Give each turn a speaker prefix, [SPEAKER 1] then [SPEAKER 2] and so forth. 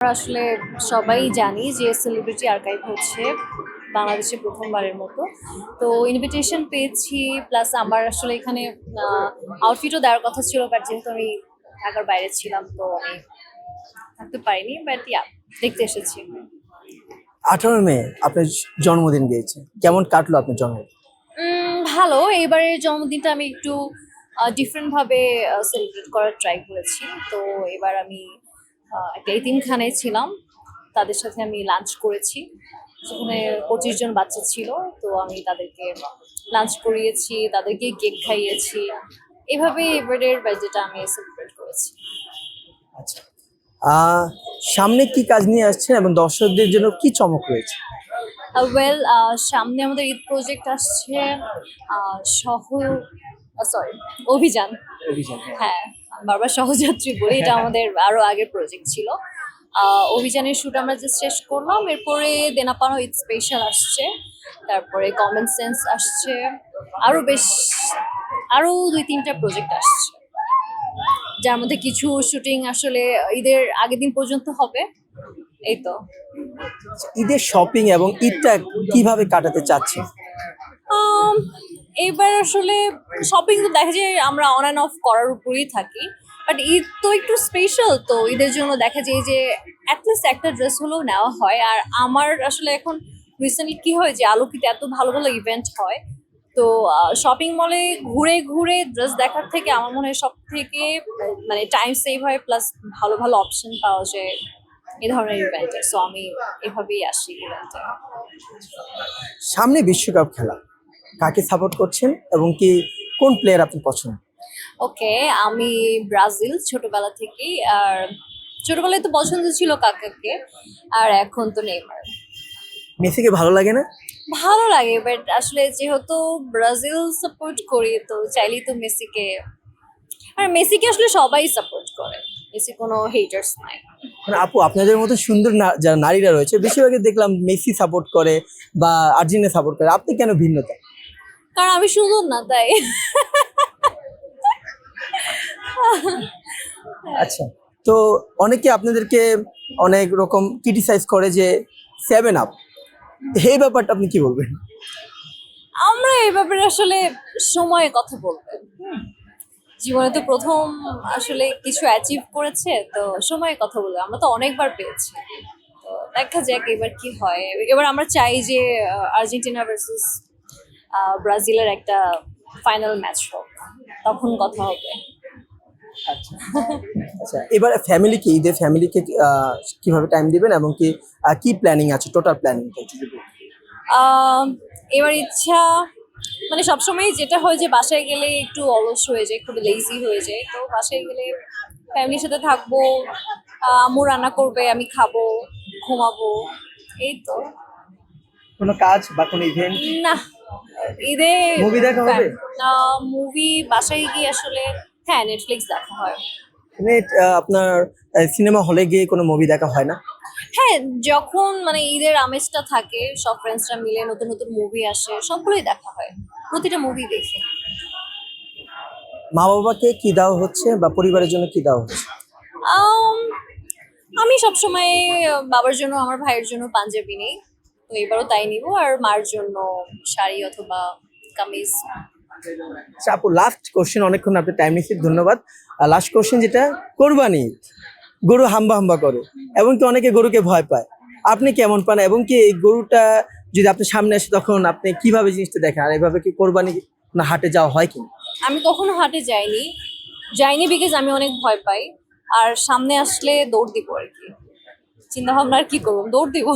[SPEAKER 1] আমরা আসলে সবাই জানি যে সেলিব্রিটি আর্কাইভ হচ্ছে বাংলাদেশে প্রথমবারের মতো। তো ইনভিটেশন পেয়েছি, প্লাস আমার আসলে এখানে আউটফিটও দেওয়ার কথা ছিল, বাট যেহেতু আমি ঢাকার বাইরে ছিলাম তো আমি থাকতে পারিনি, বাট দেখতে এসেছি।
[SPEAKER 2] 18 মে আপনার জন্মদিন গিয়েছে, কেমন কাটলো আপনার জন্মদিন?
[SPEAKER 1] ভালো। এবারের জন্মদিনটা আমি একটু ডিফারেন্ট ভাবে সেলিব্রেট করার ট্রাই করেছি। তো এবার আমি একটা এতিমখানায় ছিলাম, তাদের সাথে আমি লাঞ্চ করেছি, সেখানে 25 জন বাচ্চা ছিল। তো আমি তাদেরকে লাঞ্চ করিয়েছি, তাদেরকে কেক খাইয়েছি। এভাবে এবারের বার্থডেটা আমি সেলিব্রেট করেছি।
[SPEAKER 2] আচ্ছা, সামনে কি কাজ নিয়ে আসছেন এবং দর্শকদের জন্য কি চমক রয়েছে?
[SPEAKER 1] ওয়েল, সামনে আমাদের ঈদ প্রজেক্ট আসছে, সহ সরি অভিযান।
[SPEAKER 2] অভিযান,
[SPEAKER 1] হ্যাঁ, বারবার সহযাত্রী বলি, এটা আমাদের আরো আগের প্রজেক্ট ছিল। অভিযানের শুট আমরা জাস্ট শেষ করলাম, এরপরে দেনাপানো ঈদ স্পেশাল আসছে, তারপরে কমন সেন্স আসছে, আরো 2-3টা প্রজেক্ট আসছে, যার মধ্যে কিছু শুটিং আসলে ঈদের আগের দিন পর্যন্ত হবে। এই তো।
[SPEAKER 2] ঈদের শপিং এবং ঈদটা কিভাবে কাটাতে চাচ্ছেন?
[SPEAKER 1] এবার আসলে শপিং তো দেখা যায় আমরা অন অ্যান্ড অফ করার উপরেই থাকি, বাট ঈদ তো একটু স্পেশাল, তো ঈদের জন্য দেখা যায় যে অ্যাটলিস্ট একটা ড্রেস হলেও নেওয়া হয়। আর আমার আসলে এখন রিসেন্টলি কি হয় যে আলোকিতে এত ভালো ভালো ইভেন্ট হয়, তো শপিং মলে ঘুরে ঘুরে ড্রেস দেখার থেকে আমার মনে হয় সব থেকে মানে টাইম সেভ হয়, প্লাস ভালো ভালো অপশন পাওয়া যায় এই ধরনের ইভেন্টে। সো আমি এভাবেই আসি ইভেন্টে।
[SPEAKER 2] সামনে বিশ্বকাপ খেলা, কাকে সাপোর্ট করছেন এবং কি কোন প্লেয়ার আপনি পছন্দ?
[SPEAKER 1] ওকে, আমি ব্রাজিল ছোটবেলা থেকেই। আর ছোটবেলায় তো পছন্দ ছিল কাকাকে, আর এখন তো নেইমার।
[SPEAKER 2] মেসিকে ভালো লাগে না?
[SPEAKER 1] ভালো লাগে, বাট আসলে যেহেতু ব্রাজিল সাপোর্ট করি তো চাইলেই তো মেসিকে, আর মেসিকে আসলে সবাই সাপোর্ট করে, মেসি কোনো হেটার্স নাই।
[SPEAKER 2] মানে আপু, আপনাদের মতো সুন্দর যারা নারীরা রয়েছে বেশিরভাগই দেখলাম মেসি সাপোর্ট করে বা আর্জেন্টিনা সাপোর্ট করে, আপনি কেন ভিন্নতা?
[SPEAKER 1] কারণ আমি সুন্দর না, তাই।
[SPEAKER 2] আচ্ছা, তো অনেকে আপনাদেরকে অনেক রকম ক্রিটিসাইজ করে যে 7 আপ, এই ব্যাপারটা আপনি কি বলবেন?
[SPEAKER 1] আমরা এই ব্যাপারে আসলে সময়ে কথা বলবো। জীবনে তো প্রথম আসলে কিছু অ্যাচিভ করেছে, তো সময়ে কথা বলবো। আমরা তো অনেকবার পেয়েছি, তো দেখা যাক এবার কি হয়। এবার আমরা চাই যে আর্জেন্টিনা ভার্সেস ব্রাজিলের একটা ফাইনাল ম্যাচ হোক, তখন কথা হবে।
[SPEAKER 2] আচ্ছা আচ্ছা, এবার ফ্যামিলিকে, ঈদে ফ্যামিলিকে কিভাবে টাইম দিবেন এবং কি কি প্ল্যানিং আছে, টোটাল প্ল্যানিং?
[SPEAKER 1] আহ, এবার ইচ্ছা মানে সবসময় যেটা হয় যে বাসায় গেলে একটু অলস হয়ে যায়, খুব লেজি হয়ে যায়, তো বাসায় গেলে ফ্যামিলির সাথে থাকবো, আম্মু রান্না করবে, আমি খাবো, ঘুমাবো, এই তো।
[SPEAKER 2] কোনো কাজ বা কোনো ইভেন্ট?
[SPEAKER 1] না, ঈদে
[SPEAKER 2] মুভি দেখা হবে?
[SPEAKER 1] মুভি বাসায় গিয়ে আসলে, হ্যাঁ, নেটফ্লিক্স দেখা হয়।
[SPEAKER 2] মানে আপনার সিনেমা হলে গিয়ে কোনো মুভি দেখা হয় না?
[SPEAKER 1] হ্যাঁ, যখন মানে ঈদের আমেজটা থাকে, সব ফ্রেন্ডসরা মিলে নতুন নতুন মুভি আসে, সবগুলোই দেখা হয়, প্রতিটা মুভি দেখি।
[SPEAKER 2] মা বাবাকে কি দেওয়া হচ্ছে বা পরিবারের জন্য কি দেওয়া হচ্ছে?
[SPEAKER 1] আম, আমি সবসময় বাবার জন্য, আমার ভাইয়ের জন্য পাঞ্জাবি নিই, তো এবারও তাই নিব। আর মার জন্য শাড়ি অথবা কামিজ।
[SPEAKER 2] আচ্ছা আপু, লাস্ট কোশ্চেন, অনেকক্ষণ আপনি টাইম নিচ্ছি, ধন্যবাদ। লাস্ট কোশ্চেন যেটা, কোরবানি ঈদ, গরু হাম্বা হাম্বা করে এবং কি অনেকে গরুকে ভয় পায়, আপনি কেমন পান এবং কি এই গরুটা যদি আপনার সামনে আসে তখন আপনি কিভাবে জিনিসটা দেখেন, আর এভাবে কি কোরবানি না হাটে যাওয়া হয় কি?
[SPEAKER 1] আমি কখনো হাটে যাইনি, যাইনি বিকজ আমি অনেক ভয় পাই। আর সামনে আসলে দৌড় দিব আর কি, চিন্তা ভাবনা আর কি করবো, দৌড় দিব।